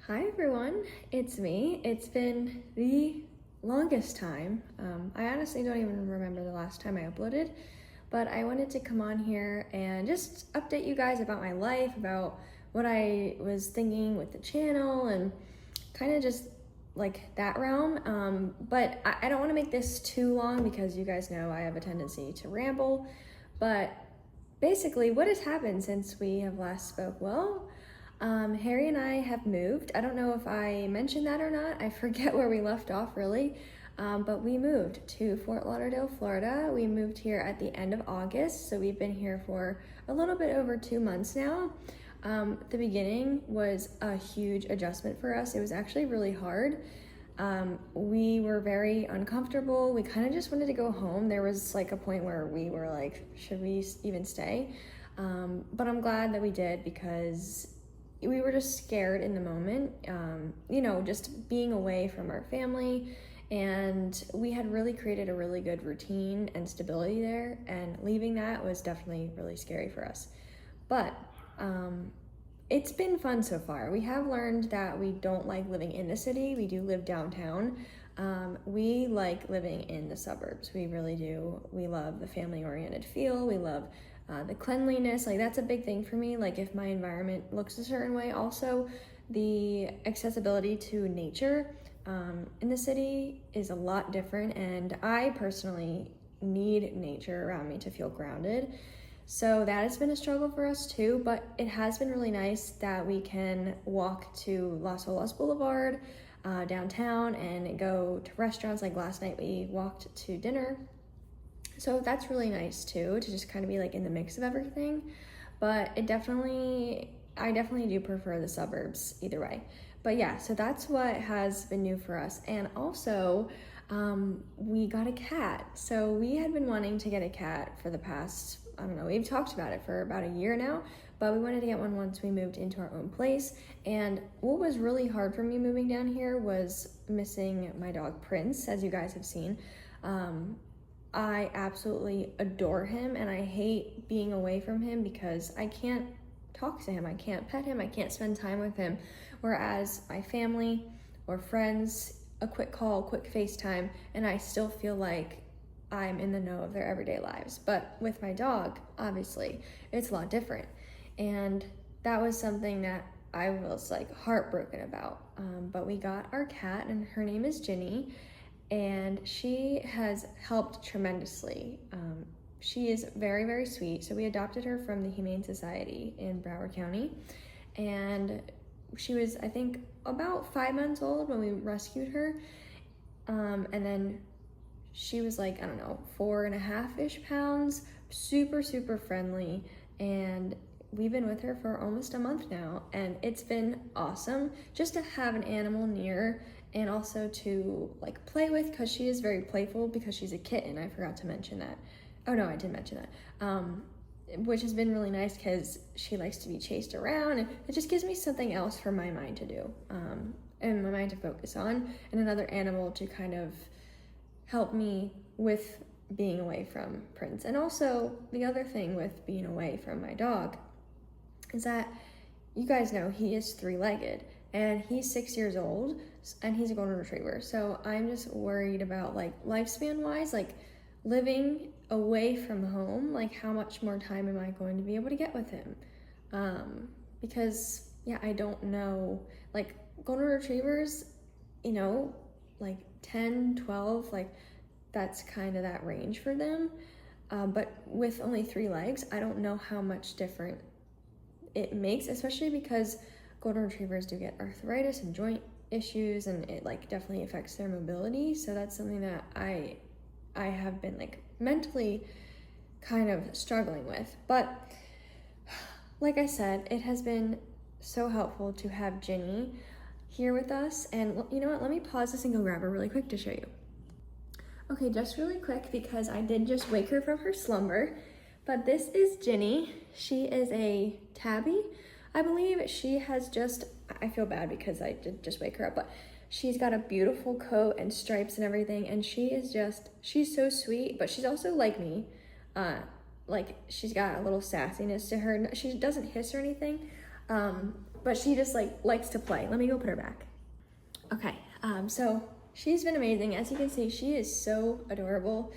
Hi everyone, it's me. It's been the longest time. I honestly don't even remember the last time I uploaded, but I wanted to come on here and just update you guys about my life, about what I was thinking with the channel, and kind of just like that realm. But I don't want to make this too long because you guys know I have a tendency to ramble. But basically, what has happened since we have last spoke? Well, Harry and I have moved. I don't know if I mentioned that or not. I forget where we left off really. But we moved to Fort Lauderdale, Florida. We moved here at the end of August, so we've been here for a little bit over 2 months now. The beginning was a huge adjustment for us. It was actually really hard. We were very uncomfortable. We kind of just wanted to go home. There was like a point where we were like, should we even stay? But I'm glad that we did because we were just scared in the moment, just being away from our family. And we had really created a really good routine and stability there, and leaving that was definitely really scary for us. But it's been fun so far. We have learned that we don't like living in the city. We do live downtown. We like living in the suburbs. We really do. We love the family-oriented feel. We love the cleanliness. Like, that's a big thing for me. Like, if my environment looks a certain way, also the accessibility to nature in the city is a lot different, and I personally need nature around me to feel grounded. So that has been a struggle for us too, but it has been really nice that we can walk to Las Olas Boulevard downtown and go to restaurants. Like last night we walked to dinner. So that's really nice too, to just kind of be like in the mix of everything. But I definitely do prefer the suburbs either way. But yeah, so that's what has been new for us. And also, we got a cat. So we had been wanting to get a cat for the past, I don't know, we've talked about it for about a year now, but we wanted to get one once we moved into our own place. And what was really hard for me moving down here was missing my dog Prince, as you guys have seen. I absolutely adore him, and I hate being away from him because I can't talk to him, I can't pet him, I can't spend time with him. Whereas my family or friends, a quick call, quick FaceTime, and I still feel like I'm in the know of their everyday lives. But with my dog, obviously, it's a lot different. And that was something that I was like heartbroken about. But we got our cat, and her name is Ginny, and she has helped tremendously. She is very, very sweet. So we adopted her from the Humane Society in Broward County, and she was, I think, about 5 months old when we rescued her. And then she was like, I don't know, 4.5-ish pounds, super, super friendly. And we've been with her for almost a month now, and it's been awesome just to have an animal near, and also to like play with, because she is very playful because she's a kitten. I forgot to mention that. Oh no, I did mention that. Which has been really nice because she likes to be chased around, and it just gives me something else for my mind to do, and my mind to focus on, and another animal to kind of help me with being away from Prince. And also the other thing with being away from my dog is that you guys know he is 3-legged, and he's 6 years old, and he's a golden retriever. So I'm just worried about like lifespan wise, like living away from home, like how much more time am I going to be able to get with him? Because yeah, I don't know, like golden retrievers, like 10, 12, like that's kind of that range for them. But with only 3 legs, I don't know how much different it makes, especially because golden retrievers do get arthritis and joint issues, and it like definitely affects their mobility. So that's something that I have been like mentally kind of struggling with. But like I said, it has been so helpful to have Ginny here with us. And you know what, let me pause this and go grab her really quick to show you. Okay, just really quick because I did just wake her from her slumber. But this is Ginny. She is a tabby. I believe she has just, I feel bad because I did just wake her up, but she's got a beautiful coat and stripes and everything, and she's so sweet, but she's also like me. Like, she's got a little sassiness to her. She doesn't hiss or anything, but she just like likes to play. Let me go put her back. Okay, so she's been amazing. As you can see, she is so adorable,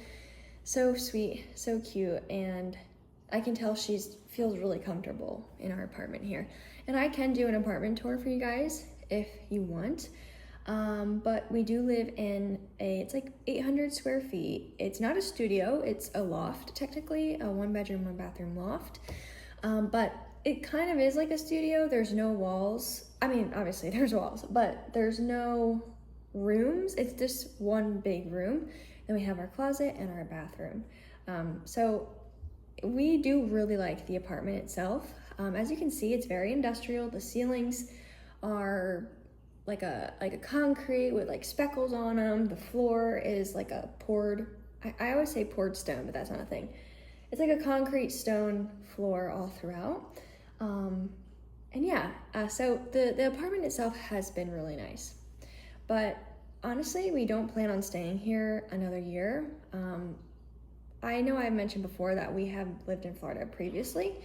so sweet, so cute, and I can tell she feels really comfortable in our apartment here. And I can do an apartment tour for you guys if you want. But we do live in it's like 800 square feet. It's not a studio, it's a loft, technically, a 1-bedroom, 1-bathroom loft. But it kind of is like a studio. There's no walls. I mean, obviously there's walls, but there's no rooms. It's just one big room. Then we have our closet and our bathroom. So we do really like the apartment itself. As you can see, it's very industrial. The ceilings are like a concrete with like speckles on them. The floor is like a poured, I always say poured stone, but that's not a thing. It's like a concrete stone floor all throughout. And yeah, so the apartment itself has been really nice. But honestly, we don't plan on staying here another year. I know I mentioned before that we have lived in Florida previously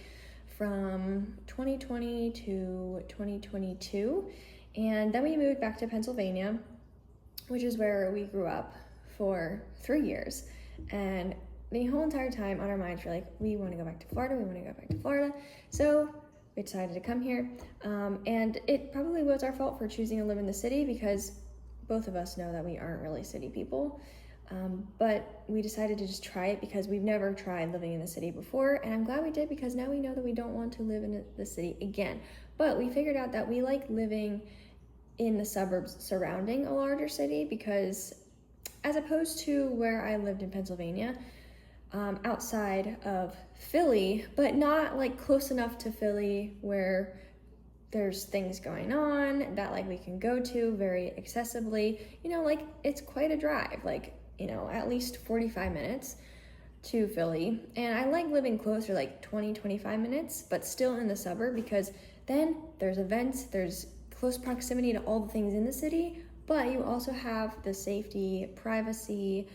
from 2020 to 2022. And then we moved back to Pennsylvania, which is where we grew up for 3 years. And the whole entire time on our minds, we're like, we want to go back to Florida, we want to go back to Florida. So we decided to come here. And it probably was our fault for choosing to live in the city because both of us know that we aren't really city people. But we decided to just try it because we've never tried living in the city before. And I'm glad we did because now we know that we don't want to live in the city again. But we figured out that we like living in the suburbs surrounding a larger city because as opposed to where I lived in Pennsylvania, outside of Philly, but not like close enough to Philly where there's things going on that like we can go to very accessibly, like it's quite a drive, like, at least 45 minutes to Philly. And I like living closer, like 20-25 minutes, but still in the suburb because then there's events, there's close proximity to all the things in the city, but you also have the safety, privacy,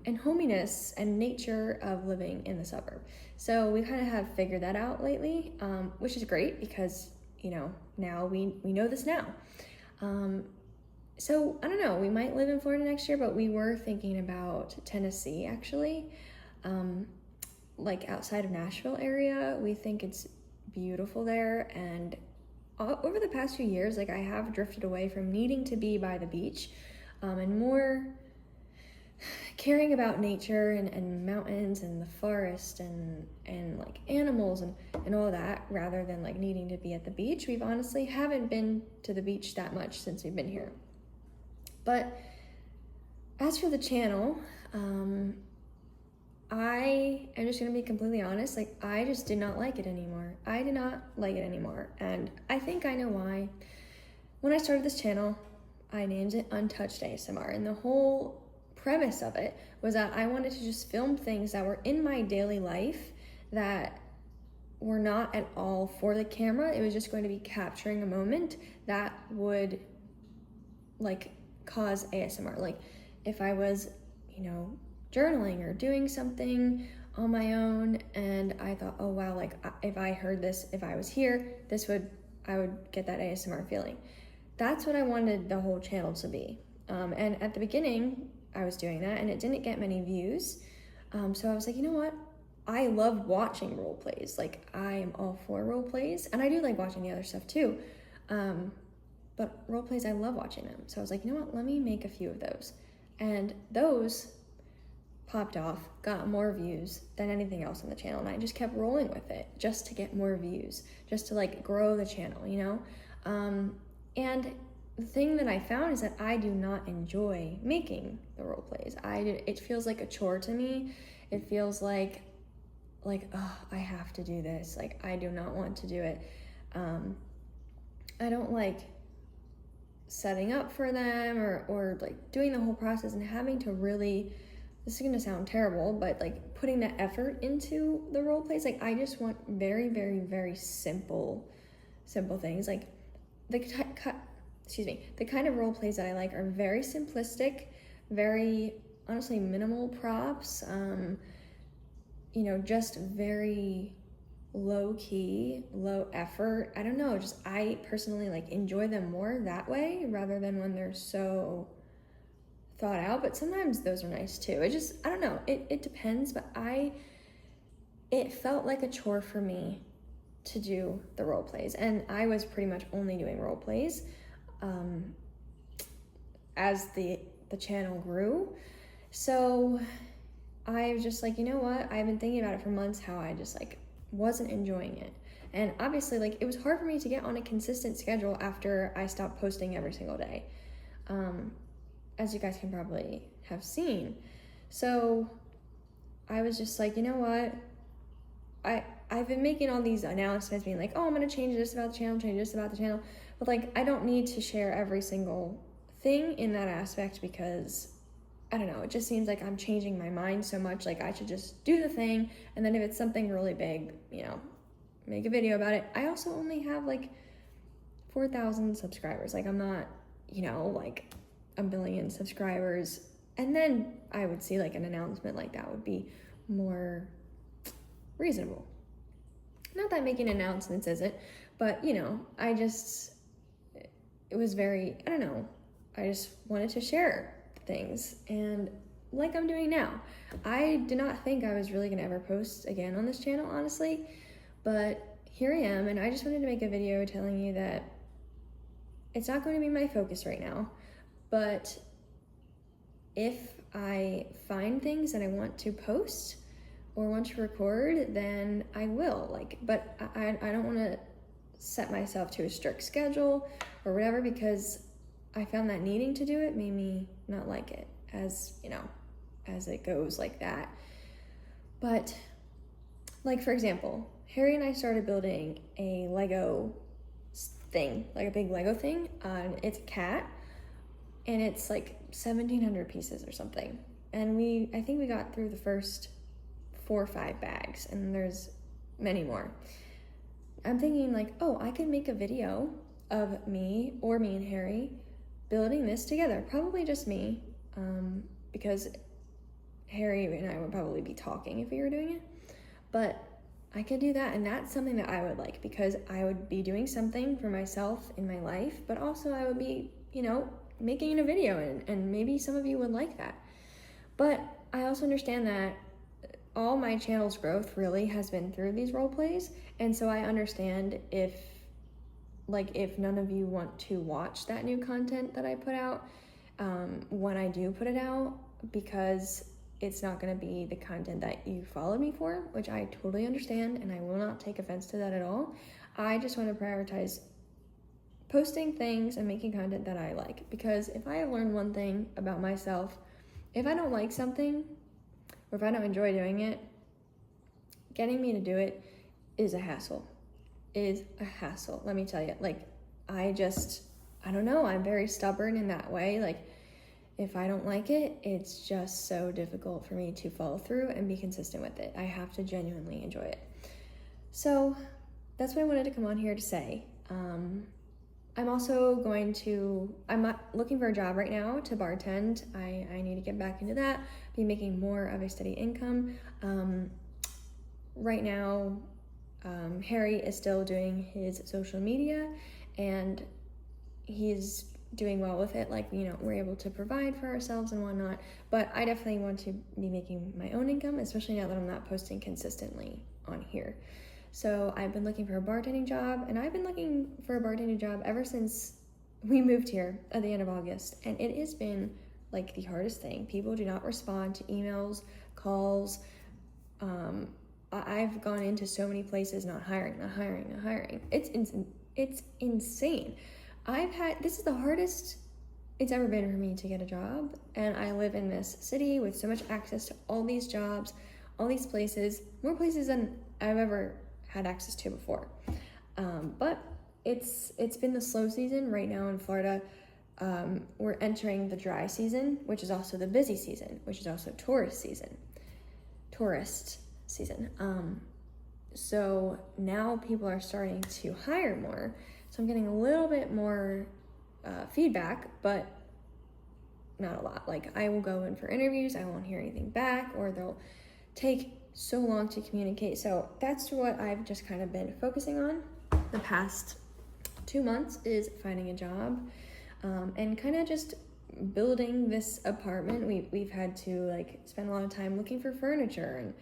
and hominess and nature of living in the suburb. So we kind of have figured that out lately, which is great because, now we know this now. So I don't know, we might live in Florida next year, but we were thinking about Tennessee actually, like outside of Nashville area. We think it's beautiful there, and over the past few years, like I have drifted away from needing to be by the beach, and more caring about nature and mountains and the forest and like animals and all that rather than like needing to be at the beach. We've honestly haven't been to the beach that much since we've been here. But as for the channel, I am just gonna be completely honest, like I just did not like it anymore. I did not like it anymore, and I think I know why. When I started this channel, I named it Untouched ASMR, and the whole premise of it was that I wanted to just film things that were in my daily life that were not at all for the camera. It was just going to be capturing a moment that would like cause ASMR. Like if I was, journaling or doing something on my own and I thought, oh wow, like if I heard this, if I was here, I would get that ASMR feeling. That's what I wanted the whole channel to be. And at the beginning, I was doing that and it didn't get many views. So I was like, you know what? I love watching role plays. Like I am all for role plays, and I do like watching the other stuff too. But role plays, I love watching them. So I was like, you know what? Let me make a few of those. And those popped off, got more views than anything else on the channel. And I just kept rolling with it just to get more views, just to like grow the channel, And the thing that I found is that I do not enjoy making the role plays. It feels like a chore to me. It feels like, oh, I have to do this. Like, I do not want to do it. I don't like setting up for them or like doing the whole process and having to really, this is gonna sound terrible, but like putting that effort into the role plays. Like I just want very, very, very simple things. Like the kind of role plays that I like are very simplistic, very honestly minimal props, just very low key, low effort. I don't know, just I personally like enjoy them more that way rather than when they're so thought out, but sometimes those are nice too. I don't know, it depends, but it felt like a chore for me to do the role plays, and I was pretty much only doing role plays as the channel grew. So I was just like, you know what, I've been thinking about it for months, how I just like wasn't enjoying it. And obviously, like, it was hard for me to get on a consistent schedule after I stopped posting every single day, as you guys can probably have seen. So I was just like, you know what, I've been making all these announcements being like, oh, I'm gonna change this about the channel, change this about the channel, but like, I don't need to share every single thing in that aspect, because I don't know, it just seems like I'm changing my mind so much. Like, I should just do the thing, and then if it's something really big, you know, make a video about it. I also only have like 4,000 subscribers. Like, I'm not, you know, like a billion subscribers. And then I would see like an announcement like that would be more reasonable. Not that making announcements isn't, but you know, it was very, I don't know, I just wanted to share things, and like I'm doing now. I did not think I was really gonna ever post again on this channel, honestly, but here I am, and I just wanted to make a video telling you that it's not going to be my focus right now, but if I find things that I want to post or want to record, then I will, like, but I don't want to set myself to a strict schedule or whatever, because I found that needing to do it made me not like it, as you know, as it goes like that. But like, for example, Harry and I started building a Lego thing, like a big Lego thing. It's a cat, and it's like 1,700 pieces or something. And I think we got through the first 4 or 5 bags, and there's many more. I'm thinking like, oh, I could make a video of me and Harry building this together. Probably just me, because Harry and I would probably be talking if we were doing it. But I could do that, and that's something that I would like, because I would be doing something for myself in my life, but also I would be, you know, making a video, and maybe some of you would like that. But I also understand that all my channel's growth really has been through these role plays, and so I understand if none of you want to watch that new content that I put out when I do put it out, because it's not going to be the content that you followed me for, which I totally understand, and I will not take offense to that at all. I just want to prioritize posting things and making content that I like, because if I have learned one thing about myself, if I don't like something, or if I don't enjoy doing it, getting me to do it is a hassle. Let me tell you. Like, I don't know, I'm very stubborn in that way. Like, if I don't like it, it's just so difficult for me to follow through and be consistent with it. I have to genuinely enjoy it. So that's what I wanted to come on here to say. I'm also I'm not looking for a job right now to bartend. I need to get back into that, be making more of a steady income. Right now, Harry is still doing his social media, and he's doing well with it. Like, you know, we're able to provide for ourselves and whatnot, but I definitely want to be making my own income, especially now that I'm not posting consistently on here. So I've been looking for a bartending job, and I've been looking for a bartending job ever since we moved here at the end of August, and it has been like the hardest thing. People do not respond to emails, calls. I've gone into so many places, not hiring. It's insane. This is the hardest it's ever been for me to get a job, and I live in this city with so much access to all these jobs, all these places, more places than I've ever had access to before. But it's been the slow season right now in Florida. We're entering the dry season, which is also the busy season, which is also tourist season. So now people are starting to hire more. So I'm getting a little bit more feedback, but not a lot. Like, I will go in for interviews, I won't hear anything back, or they'll take so long to communicate. So that's what I've just kind of been focusing on the past 2 months, is finding a job, and kind of just building this apartment. We've had to like spend a lot of time looking for furniture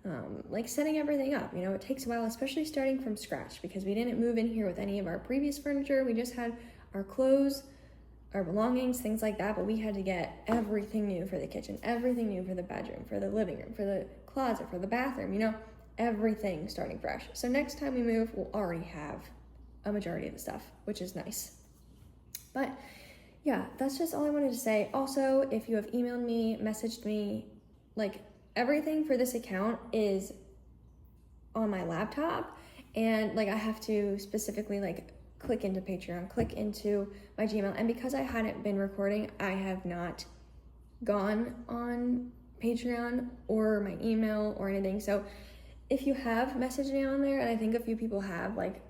and like setting everything up. You know, it takes a while, especially starting from scratch, because we didn't move in here with any of our previous furniture. We just had our clothes, our belongings, things like that, but we had to get everything new for the kitchen, everything new for the bedroom, for the living room, for the closet, for the bathroom, you know, everything starting fresh. So next time we move, we'll already have a majority of the stuff, which is nice. But yeah, that's just all I wanted to say. Also, if you have emailed me, messaged me, like everything for this account is on my laptop, and like I have to specifically like click into Patreon, click into my Gmail, and because I hadn't been recording, I have not gone on Patreon or my email or anything. So if you have messaged me on there, and I think a few people have, like,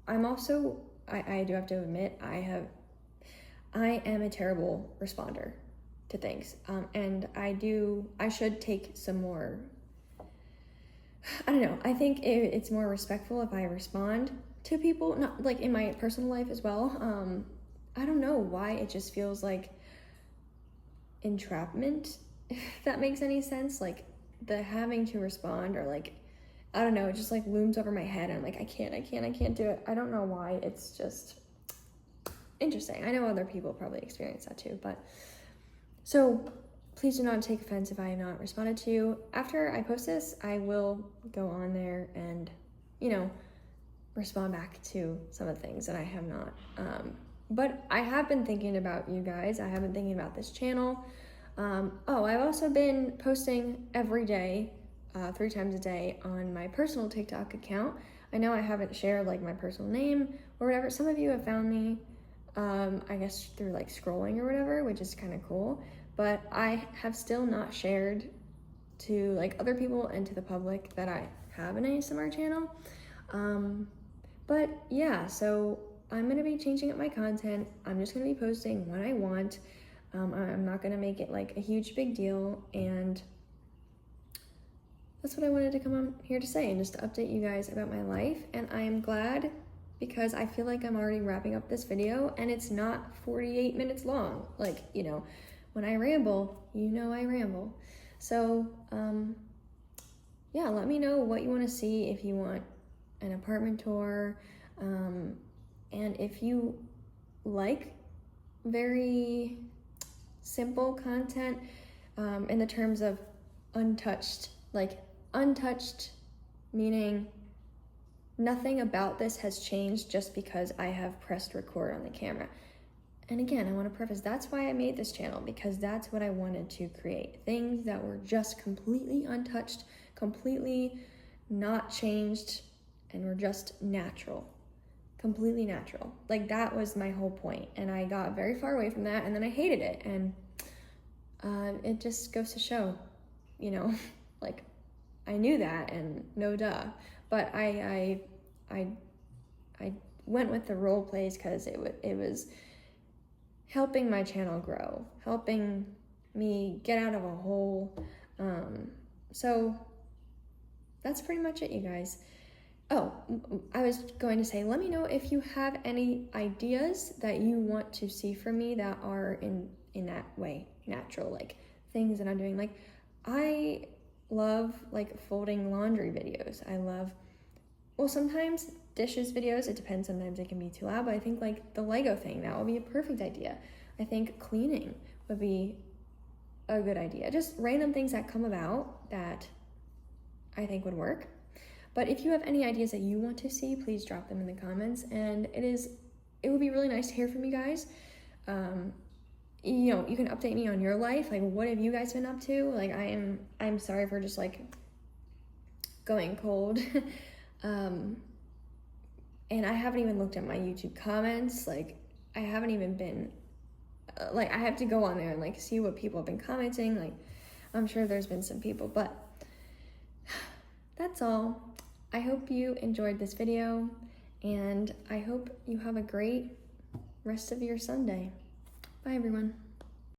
I'm also, I do have to admit, I am a terrible responder to things, and I should take some more, I don't know, I think it's more respectful if I respond to people, not like in my personal life as well. I don't know why it just feels like entrapment, if that makes any sense. Like the having to respond, or like, I don't know, it just like looms over my head. I'm like, I can't do it. I don't know why. It's just interesting. I know other people probably experience that too, but so please do not take offense if I have not responded to you. After I post this, I will go on there and, you know, respond back to some of the things that I have not. But I have been thinking about you guys. I have been thinking about this channel. I've also been posting every day, 3 times a day on my personal TikTok account. I know I haven't shared like my personal name or whatever. Some of you have found me, I guess through like scrolling or whatever, which is kind of cool. But I have still not shared to like other people and to the public that I have an ASMR channel. But yeah, so I'm gonna be changing up my content. I'm just gonna be posting when I want. I'm not gonna make it like a huge big deal, and that's what I wanted to come on here to say, and just to update you guys about my life. And I am glad, because I feel like I'm already wrapping up this video and it's not 48 minutes long. Like, you know, when I ramble, you know I ramble. So, yeah, let me know what you want to see, if you want an apartment tour, and if you like very simple content, in the terms of untouched, like untouched meaning nothing about this has changed just because I have pressed record on the camera. And again, I want to preface, that's why I made this channel, because that's what I wanted to create. Things that were just completely untouched, completely not changed, and were just natural. Completely natural. Like that was my whole point. And I got very far away from that, and then I hated it. And it just goes to show, you know, like I knew that, and no duh. But I went with the role plays because it was helping my channel grow, helping me get out of a hole. So that's pretty much it, you guys. Oh, I was going to say, let me know if you have any ideas that you want to see from me that are in that way, natural, like things that I'm doing. Like I love like folding laundry videos. I love, well, sometimes dishes videos, it depends, sometimes it can be too loud, but I think like the Lego thing, that would be a perfect idea. I think cleaning would be a good idea. Just random things that come about that I think would work. But if you have any ideas that you want to see, please drop them in the comments. And it would be really nice to hear from you guys. You know, you can update me on your life. Like, what have you guys been up to? Like, I'm sorry for just like going cold. And I haven't even looked at my YouTube comments. Like, I haven't even been, like, I have to go on there and like see what people have been commenting. Like, I'm sure there's been some people, but that's all. I hope you enjoyed this video, and I hope you have a great rest of your Sunday. Bye, everyone.